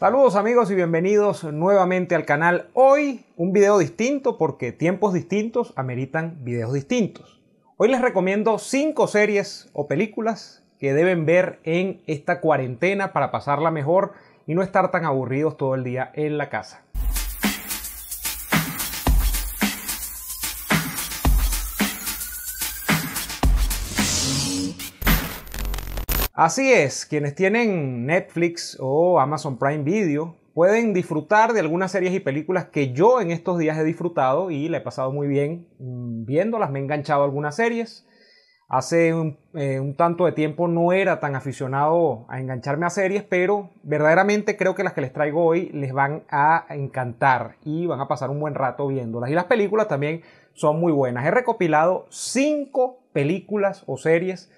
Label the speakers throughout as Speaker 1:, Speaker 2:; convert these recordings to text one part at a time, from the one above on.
Speaker 1: Saludos amigos y bienvenidos nuevamente al canal. Hoy un video distinto porque tiempos distintos ameritan videos distintos. Hoy les recomiendo 5 series o películas que deben ver en esta cuarentena para pasarla mejor y no estar tan aburridos todo el día en la casa. Así es, quienes tienen Netflix o Amazon Prime Video pueden disfrutar de algunas series y películas que yo en estos días he disfrutado y la he pasado muy bien viéndolas. Me he enganchado a algunas series. Hace un tanto de tiempo no era tan aficionado a engancharme a series, pero verdaderamente creo que las que les traigo hoy les van a encantar y van a pasar un buen rato viéndolas. Y las películas también son muy buenas. He recopilado 5 películas o series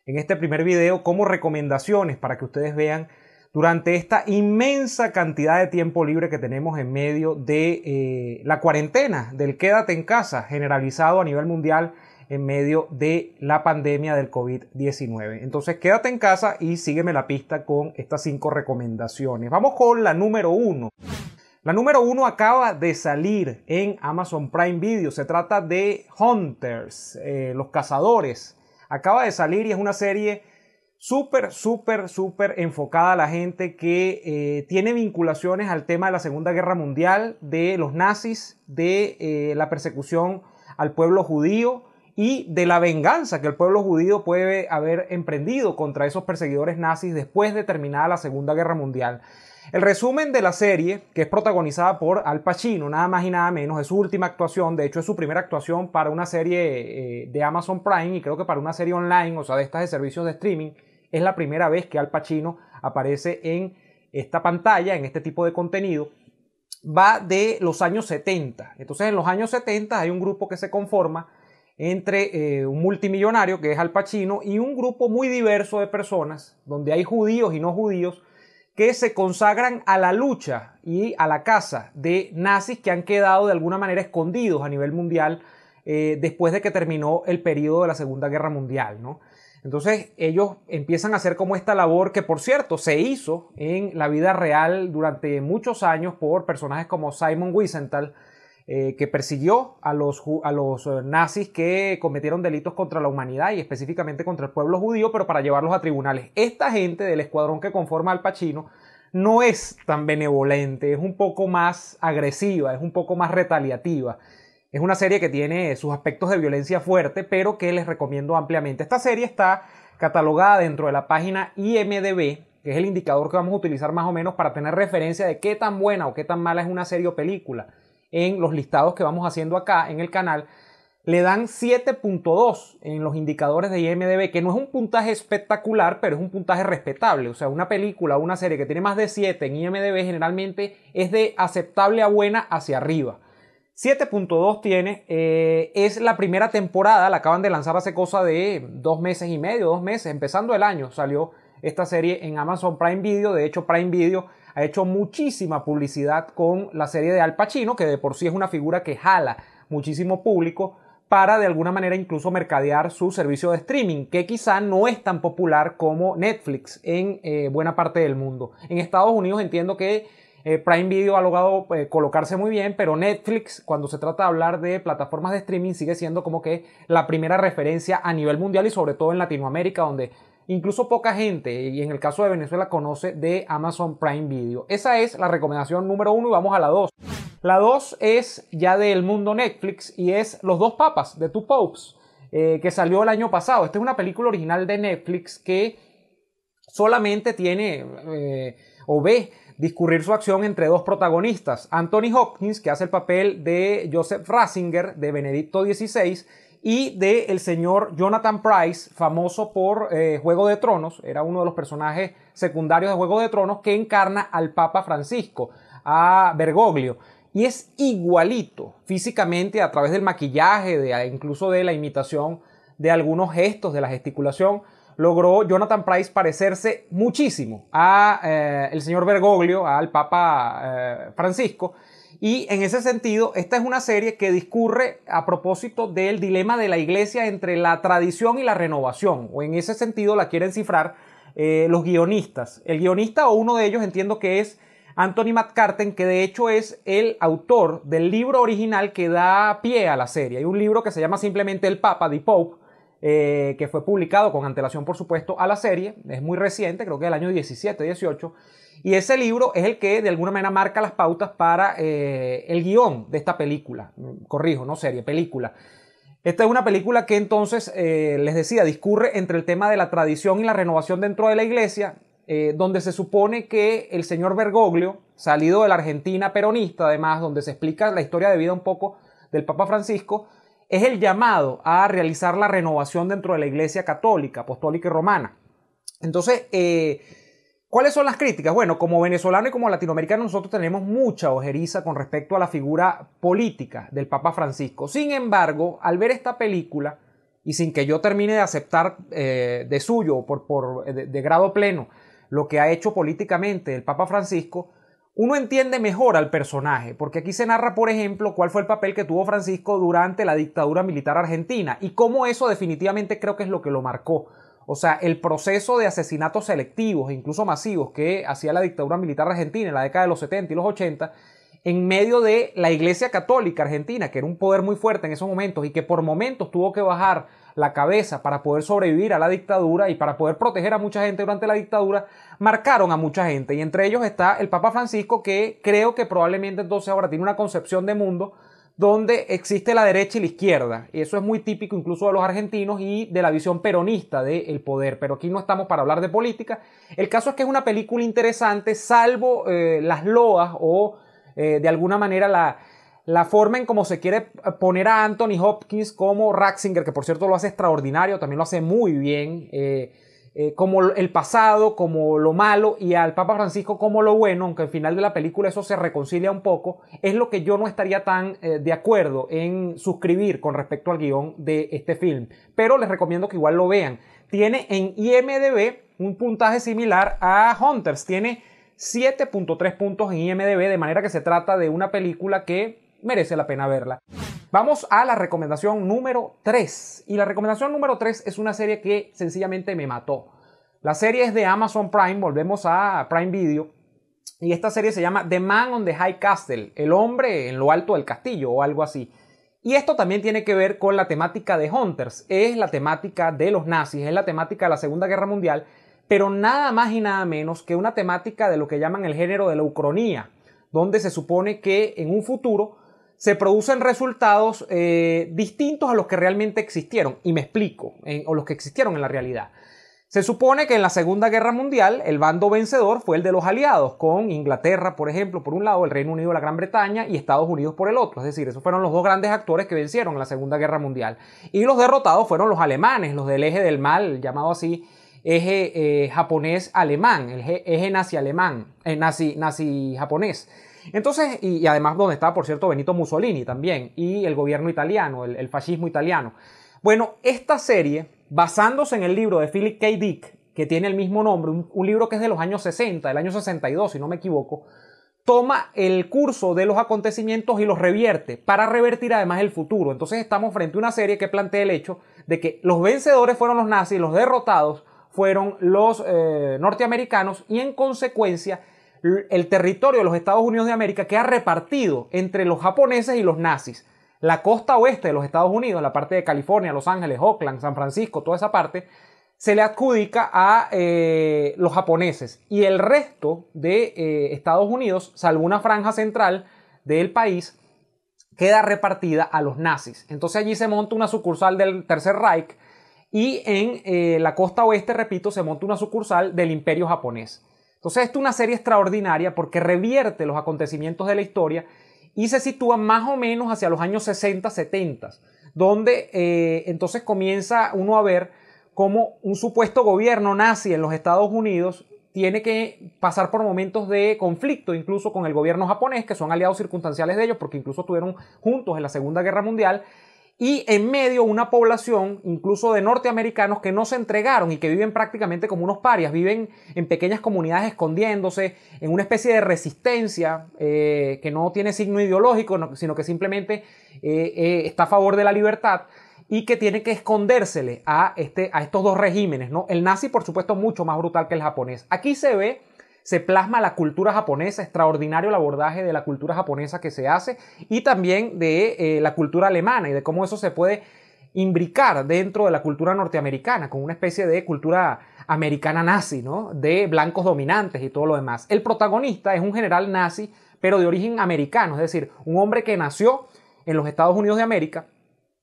Speaker 1: en este primer video como recomendaciones para que ustedes vean durante esta inmensa cantidad de tiempo libre que tenemos en medio de la cuarentena, del quédate en casa generalizado a nivel mundial en medio de la pandemia del COVID-19. Entonces quédate en casa y sígueme la pista con estas 5 recomendaciones. Vamos con la número 1. La número 1 acaba de salir en Amazon Prime Video. Se trata de Hunters, los cazadores. Acaba de salir y es una serie súper enfocada a la gente que tiene vinculaciones al tema de la Segunda Guerra Mundial, de los nazis, de la persecución al pueblo judío y de la venganza que el pueblo judío puede haber emprendido contra esos perseguidores nazis después de terminada la Segunda Guerra Mundial. El resumen de la serie, que es protagonizada por Al Pacino, nada más y nada menos, es su última actuación, de hecho es su primera actuación para una serie de Amazon Prime y creo que para una serie online, o sea, de estas de servicios de streaming, es la primera vez que Al Pacino aparece en esta pantalla, en este tipo de contenido. Va de los años 70, entonces en los años 70 hay un grupo que se conforma entre un multimillonario que es Al Pacino y un grupo muy diverso de personas, donde hay judíos y no judíos, que se consagran a la lucha y a la caza de nazis que han quedado de alguna manera escondidos a nivel mundial después de que terminó el periodo de la Segunda Guerra Mundial, ¿no? Entonces ellos empiezan a hacer como esta labor que, por cierto, se hizo en la vida real durante muchos años por personajes como Simon Wiesenthal, que persiguió a los nazis que cometieron delitos contra la humanidad y específicamente contra el pueblo judío, pero para llevarlos a tribunales. Esta gente del escuadrón que conforma Al Pacino no es tan benevolente, es un poco más agresiva, es un poco más retaliativa. Es una serie que tiene sus aspectos de violencia fuerte, pero que les recomiendo ampliamente. Esta serie está catalogada dentro de la página IMDb, que es el indicador que vamos a utilizar más o menos para tener referencia de qué tan buena o qué tan mala es una serie o película. En los listados que vamos haciendo acá en el canal, le dan 7.2 en los indicadores de IMDb, que no es un puntaje espectacular, pero es un puntaje respetable. O sea, una película o una serie que tiene más de 7 en IMDb generalmente es de aceptable a buena hacia arriba. 7.2 tiene, es la primera temporada, la acaban de lanzar hace cosa de 2 meses y medio, 2 meses, empezando el año salió esta serie en Amazon Prime Video. De hecho, Prime Video ha hecho muchísima publicidad con la serie de Al Pacino, que de por sí es una figura que jala muchísimo público para de alguna manera incluso mercadear su servicio de streaming, que quizá no es tan popular como Netflix en buena parte del mundo. En Estados Unidos entiendo que Prime Video ha logrado colocarse muy bien, pero Netflix, cuando se trata de hablar de plataformas de streaming, sigue siendo como que la primera referencia a nivel mundial y sobre todo en Latinoamérica, donde incluso poca gente, y en el caso de Venezuela, conoce de Amazon Prime Video. Esa es la recomendación número 1 y vamos a la 2. La 2 es ya del mundo Netflix y es Los dos papas, de Two Popes, que salió el año pasado. Esta es una película original de Netflix que solamente tiene o ve discurrir su acción entre 2 protagonistas. Anthony Hopkins, que hace el papel de Joseph Ratzinger, de Benedicto XVI, y de el señor Jonathan Pryce, famoso por Juego de Tronos. Era uno de los personajes secundarios de Juego de Tronos que encarna al Papa Francisco, a Bergoglio. Y es igualito físicamente a través del maquillaje, incluso de la imitación de algunos gestos, de la gesticulación. Logró Jonathan Pryce parecerse muchísimo a el señor Bergoglio, al Papa Francisco. Y en ese sentido, esta es una serie que discurre a propósito del dilema de la iglesia entre la tradición y la renovación, o en ese sentido la quieren cifrar los guionistas. El guionista o uno de ellos entiendo que es Anthony McCarten, que de hecho es el autor del libro original que da pie a la serie. Hay un libro que se llama simplemente El Papa, The Pope, que fue publicado con antelación, por supuesto, a la serie. Es muy reciente, creo que del año 17, 18. Y ese libro es el que de alguna manera marca las pautas para el guión de esta película. Corrijo, no serie, película. Esta es una película que entonces, les decía, discurre entre el tema de la tradición y la renovación dentro de la iglesia, donde se supone que el señor Bergoglio, salido de la Argentina peronista, además, donde se explica la historia de vida un poco del Papa Francisco, es el llamado a realizar la renovación dentro de la iglesia católica, apostólica y romana. Entonces, ¿cuáles son las críticas? Bueno, como venezolano y como latinoamericano nosotros tenemos mucha ojeriza con respecto a la figura política del Papa Francisco. Sin embargo, al ver esta película, y sin que yo termine de aceptar de suyo, de grado pleno, lo que ha hecho políticamente el Papa Francisco, uno entiende mejor al personaje, porque aquí se narra, por ejemplo, cuál fue el papel que tuvo Francisco durante la dictadura militar argentina y cómo eso definitivamente creo que es lo que lo marcó. O sea, el proceso de asesinatos selectivos e incluso masivos que hacía la dictadura militar argentina en la década de los 70 y los 80, en medio de la Iglesia Católica Argentina, que era un poder muy fuerte en esos momentos y que por momentos tuvo que bajar la cabeza para poder sobrevivir a la dictadura y para poder proteger a mucha gente durante la dictadura, marcaron a mucha gente. Y entre ellos está el Papa Francisco, que creo que probablemente entonces ahora tiene una concepción de mundo donde existe la derecha y la izquierda. Y eso es muy típico incluso de los argentinos y de la visión peronista del poder. Pero aquí no estamos para hablar de política. El caso es que es una película interesante, salvo las loas o de alguna manera la forma en cómo se quiere poner a Anthony Hopkins como Ratzinger, que por cierto lo hace extraordinario, también lo hace muy bien, como el pasado, como lo malo, y al Papa Francisco como lo bueno, aunque al final de la película eso se reconcilia un poco, es lo que yo no estaría tan de acuerdo en suscribir con respecto al guión de este film. Pero les recomiendo que igual lo vean. Tiene en IMDb un puntaje similar a Hunters, tiene 7.3 puntos en IMDb, de manera que se trata de una película que merece la pena verla. Vamos a la recomendación número 3. Y la recomendación número 3 es una serie que sencillamente me mató. La serie es de Amazon Prime, volvemos a Prime Video. Y esta serie se llama The Man on the High Castle, el hombre en lo alto del castillo o algo así. Y esto también tiene que ver con la temática de Hunters. Es la temática de los nazis, es la temática de la Segunda Guerra Mundial, pero nada más y nada menos que una temática de lo que llaman el género de la ucronía, donde se supone que en un futuro se producen resultados distintos a los que realmente existieron. Y me explico, o los que existieron en la realidad. Se supone que en la Segunda Guerra Mundial el bando vencedor fue el de los aliados, con Inglaterra, por ejemplo, por un lado, el Reino Unido, la Gran Bretaña y Estados Unidos por el otro. Es decir, esos fueron los dos grandes actores que vencieron en la Segunda Guerra Mundial. Y los derrotados fueron los alemanes, los del eje del mal, llamado así, eje japonés-alemán, el eje nazi-alemán, nazi-japonés. Entonces, y además donde estaba, por cierto, Benito Mussolini también, y el gobierno italiano, el fascismo italiano. Bueno, esta serie, basándose en el libro de Philip K. Dick, que tiene el mismo nombre, un libro que es de los años 60, del año 62, si no me equivoco, toma el curso de los acontecimientos y los revierte, para revertir además el futuro. Entonces estamos frente a una serie que plantea el hecho de que los vencedores fueron los nazis, los derrotados fueron los norteamericanos, y en consecuencia el territorio de los Estados Unidos de América queda repartido entre los japoneses y los nazis. La costa oeste de los Estados Unidos, la parte de California, Los Ángeles, Oakland, San Francisco, toda esa parte, se le adjudica a los japoneses. Y el resto de Estados Unidos, salvo una franja central del país, queda repartida a los nazis. Entonces allí se monta una sucursal del Tercer Reich, y en la costa oeste, repito, se monta una sucursal del Imperio japonés. Entonces esto es una serie extraordinaria porque revierte los acontecimientos de la historia y se sitúa más o menos hacia los años 60, 70, donde entonces comienza uno a ver cómo un supuesto gobierno nazi en los Estados Unidos tiene que pasar por momentos de conflicto incluso con el gobierno japonés, que son aliados circunstanciales de ellos porque incluso estuvieron juntos en la Segunda Guerra Mundial. Y en medio una población incluso de norteamericanos que no se entregaron y que viven prácticamente como unos parias, viven en pequeñas comunidades escondiéndose, en una especie de resistencia que no tiene signo ideológico, sino que simplemente está a favor de la libertad y que tiene que escondérsele a estos dos regímenes, ¿no? El nazi, por supuesto, mucho más brutal que el japonés. Aquí se ve se plasma la cultura japonesa, extraordinario el abordaje de la cultura japonesa que se hace y también de la cultura alemana y de cómo eso se puede imbricar dentro de la cultura norteamericana con una especie de cultura americana nazi, ¿no? De blancos dominantes y todo lo demás. El protagonista es un general nazi, pero de origen americano, es decir, un hombre que nació en los Estados Unidos de América,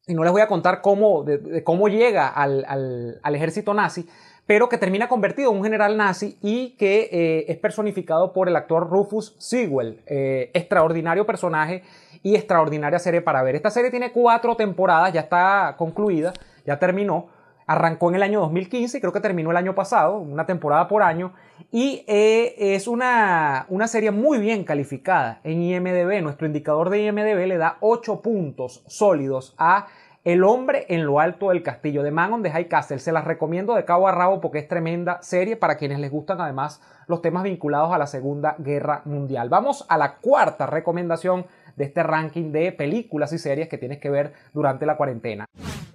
Speaker 1: y no les voy a contar de cómo llega al ejército nazi, pero que termina convertido en un general nazi y que es personificado por el actor Rufus Sewell. Extraordinario personaje y extraordinaria serie para ver. Esta serie tiene 4 temporadas, ya está concluida, ya terminó. Arrancó en el año 2015 y creo que terminó el año pasado, una temporada por año. Y es una serie muy bien calificada en IMDb. Nuestro indicador de IMDb le da 8 puntos sólidos a El hombre en lo alto del castillo, The Man on the High Castle. Se las recomiendo de cabo a rabo porque es tremenda serie para quienes les gustan además los temas vinculados a la Segunda Guerra Mundial. Vamos a la 4ª recomendación de este ranking de películas y series que tienes que ver durante la cuarentena.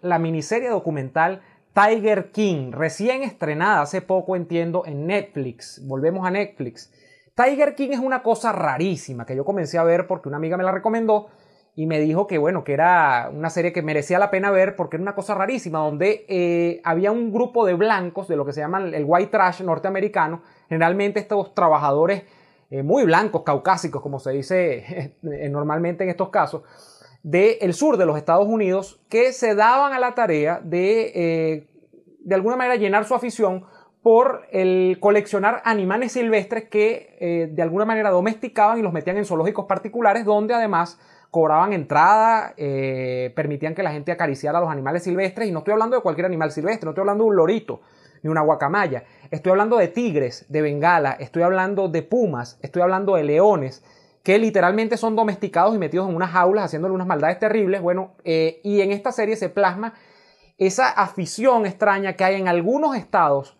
Speaker 1: La miniserie documental Tiger King, recién estrenada hace poco, entiendo, en Netflix. Volvemos a Netflix. Tiger King es una cosa rarísima que yo comencé a ver porque una amiga me la recomendó y me dijo que, bueno, que era una serie que merecía la pena ver porque era una cosa rarísima donde había un grupo de blancos, de lo que se llama el white trash norteamericano, generalmente estos trabajadores muy blancos, caucásicos, como se dice normalmente en estos casos, del sur de los Estados Unidos, que se daban a la tarea de alguna manera llenar su afición por el coleccionar animales silvestres que de alguna manera domesticaban y los metían en zoológicos particulares, donde además cobraban entrada, permitían que la gente acariciara a los animales silvestres, y no estoy hablando de cualquier animal silvestre, no estoy hablando de un lorito, ni una guacamaya, estoy hablando de tigres, de bengala, estoy hablando de pumas, estoy hablando de leones, que literalmente son domesticados y metidos en unas jaulas haciéndole unas maldades terribles. Bueno, y en esta serie se plasma esa afición extraña que hay en algunos estados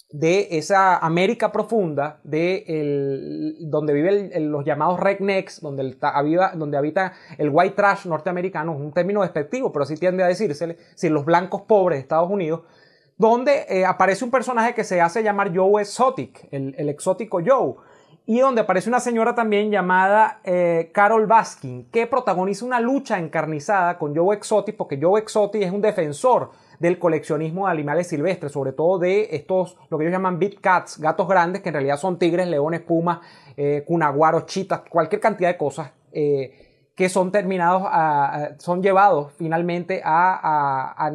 Speaker 1: de esa América profunda, donde viven los llamados rednecks, donde habita el white trash norteamericano, es un término despectivo, pero así tiende a decirse, si los blancos pobres de Estados Unidos, donde aparece un personaje que se hace llamar Joe Exotic, el exótico Joe, y donde aparece una señora también llamada Carol Baskin, que protagoniza una lucha encarnizada con Joe Exotic, porque Joe Exotic es un defensor del coleccionismo de animales silvestres, sobre todo de estos, lo que ellos llaman big cats, gatos grandes, que en realidad son tigres, leones, pumas, cunaguaros, chitas, cualquier cantidad de cosas que son son llevados finalmente a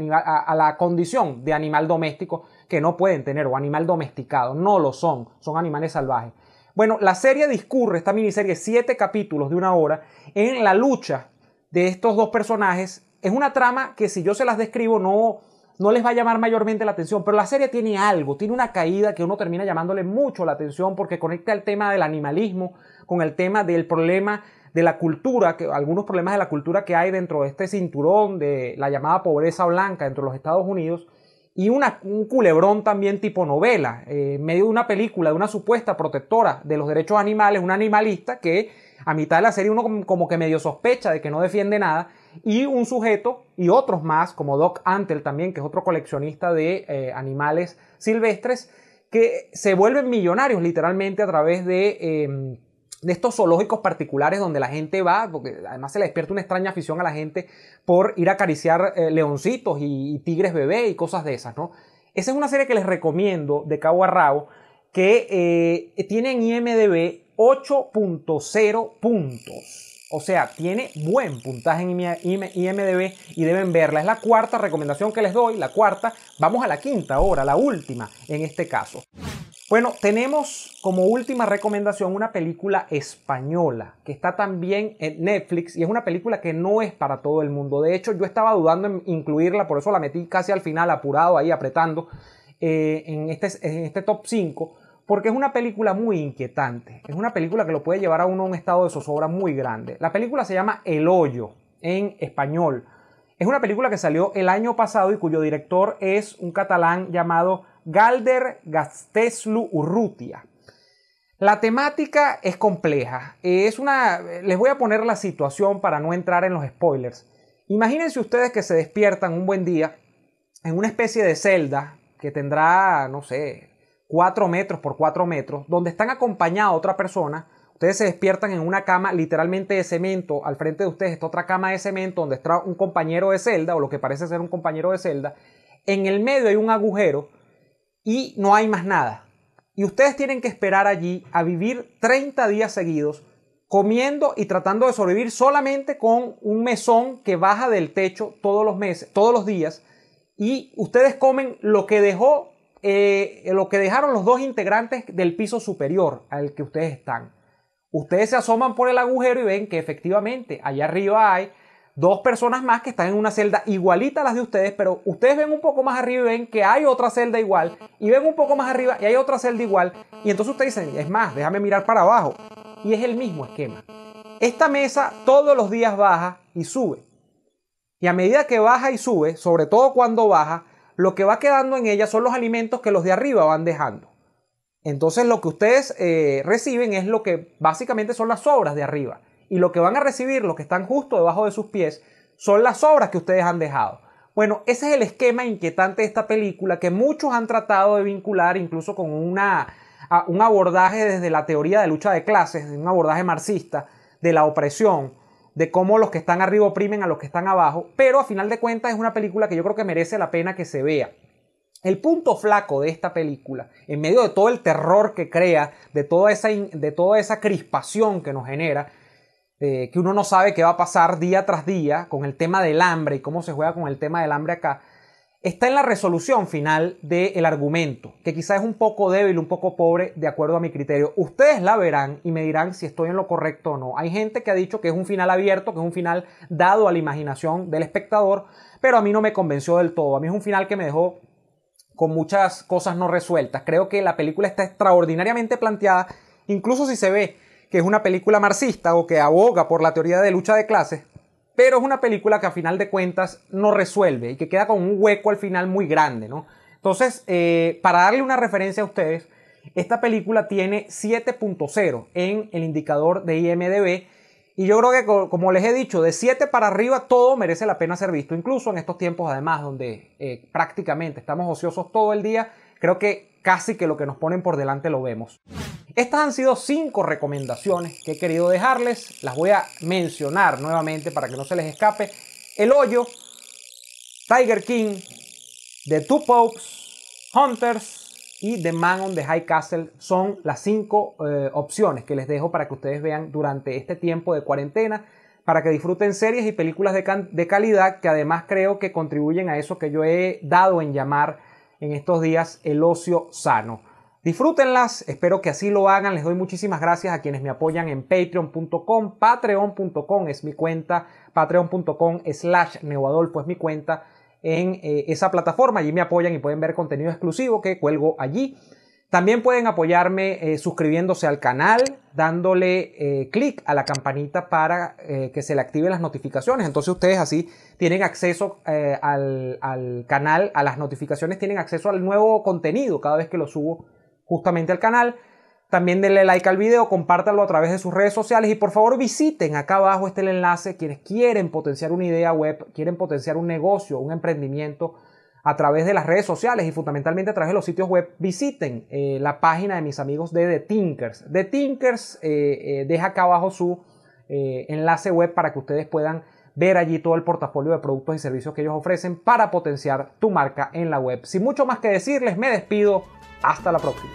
Speaker 1: la condición de animal doméstico que no pueden tener, o animal domesticado, no lo son animales salvajes. Bueno, la serie discurre, esta miniserie, 7 capítulos de 1 hora, en la lucha de estos dos personajes. Es una trama que si yo se las describo no les va a llamar mayormente la atención, pero la serie tiene algo, tiene una caída que uno termina llamándole mucho la atención porque conecta el tema del animalismo con el tema del problema de la cultura, algunos problemas de la cultura que hay dentro de este cinturón de la llamada pobreza blanca dentro de los Estados Unidos, y un culebrón también tipo novela, en medio de una película de una supuesta protectora de los derechos animales, una animalista que a mitad de la serie uno como que medio sospecha de que no defiende nada, y un sujeto y otros más, como Doc Antle también, que es otro coleccionista de animales silvestres, que se vuelven millonarios literalmente a través de estos zoológicos particulares donde la gente va, porque además se le despierta una extraña afición a la gente por ir a acariciar leoncitos y tigres bebé y cosas de esas, ¿no? Esa es una serie que les recomiendo de cabo a rabo, que tiene en IMDb 8.0 puntos. O sea, tiene buen puntaje en IMDb y deben verla. Es la 4ª recomendación que les doy, la 4ª. Vamos a la 5ª ahora, la última en este caso. Bueno, tenemos como última recomendación una película española que está también en Netflix y es una película que no es para todo el mundo. De hecho, yo estaba dudando en incluirla, por eso la metí casi al final, apurado ahí, apretando en este top 5, porque es una película muy inquietante. Es una película que lo puede llevar a uno a un estado de zozobra muy grande. La película se llama El Hoyo, en español. Es una película que salió el año pasado y cuyo director es un catalán llamado Galder Gastelu Urrutia. La temática es compleja. Les voy a poner la situación para no entrar en los spoilers. Imagínense ustedes que se despiertan un buen día en una especie de celda que tendrá, no sé, 4 metros por 4 metros, donde están acompañados de otra persona. Ustedes se despiertan en una cama literalmente de cemento. Al frente de ustedes está otra cama de cemento donde está un compañero de celda, o lo que parece ser un compañero de celda. En el medio hay un agujero y no hay más nada. Y ustedes tienen que esperar allí a vivir 30 días seguidos, comiendo y tratando de sobrevivir solamente con un mesón que baja del techo todos los meses, todos los días. Y ustedes comen lo que dejaron los dos integrantes del piso superior al que ustedes están. Ustedes se asoman por el agujero y ven que efectivamente allá arriba hay 2 personas más que están en una celda igualita a las de ustedes, pero ustedes ven un poco más arriba y ven que hay otra celda igual, y ven un poco más arriba y hay otra celda igual, y entonces ustedes dicen, es más, déjame mirar para abajo, y es el mismo esquema. Esta mesa todos los días baja y sube, y a medida que baja y sube, sobre todo cuando baja, lo que va quedando en ella son los alimentos que los de arriba van dejando. Entonces lo que ustedes reciben es lo que básicamente son las sobras de arriba. Y lo que van a recibir, los que están justo debajo de sus pies, son las sobras que ustedes han dejado. Bueno, ese es el esquema inquietante de esta película que muchos han tratado de vincular incluso con un abordaje desde la teoría de lucha de clases, un abordaje marxista de la opresión, de cómo los que están arriba oprimen a los que están abajo, pero a final de cuentas es una película que yo creo que merece la pena que se vea. El punto flaco de esta película, en medio de todo el terror que crea, de toda esa crispación que nos genera, que uno no sabe qué va a pasar día tras día con el tema del hambre y cómo se juega con el tema del hambre acá, está en la resolución final del argumento, que quizás es un poco débil, un poco pobre, de acuerdo a mi criterio. Ustedes la verán y me dirán si estoy en lo correcto o no. Hay gente que ha dicho que es un final abierto, que es un final dado a la imaginación del espectador, pero a mí no me convenció del todo. A mí es un final que me dejó con muchas cosas no resueltas. Creo que la película está extraordinariamente planteada, incluso si se ve que es una película marxista o que aboga por la teoría de lucha de clases, pero es una película que a final de cuentas no resuelve y que queda con un hueco al final muy grande, ¿no? Entonces, para darle una referencia a ustedes, esta película tiene 7.0 en el indicador de IMDb, y yo creo que, como les he dicho, de 7 para arriba todo merece la pena ser visto, incluso en estos tiempos además donde prácticamente estamos ociosos todo el día. Creo que casi que lo que nos ponen por delante lo vemos. Estas han sido 5 recomendaciones que he querido dejarles. Las voy a mencionar nuevamente para que no se les escape. El Hoyo, Tiger King, The Two Popes, Hunters y The Man on the High Castle son las 5 opciones que les dejo para que ustedes vean durante este tiempo de cuarentena, para que disfruten series y películas de calidad que además creo que contribuyen a eso que yo he dado en llamar en estos días el ocio sano. Disfrútenlas, espero que así lo hagan. Les doy muchísimas gracias a quienes me apoyan en patreon.com, patreon.com es mi cuenta, patreon.com/neoadolfo es mi cuenta en esa plataforma. Allí me apoyan y pueden ver contenido exclusivo que cuelgo allí. También pueden apoyarme suscribiéndose al canal, dándole clic a la campanita para que se le activen las notificaciones. Entonces ustedes así tienen acceso al canal, a las notificaciones, tienen acceso al nuevo contenido cada vez que lo subo justamente al canal. También denle like al video, compártanlo a través de sus redes sociales y por favor visiten acá abajo el enlace quienes quieren potenciar una idea web, quieren potenciar un negocio, un emprendimiento a través de las redes sociales y fundamentalmente a través de los sitios web. Visiten la página de mis amigos de The Thinkers. The Thinkers deja acá abajo su enlace web para que ustedes puedan ver allí todo el portafolio de productos y servicios que ellos ofrecen para potenciar tu marca en la web. Sin mucho más que decirles, me despido. Hasta la próxima.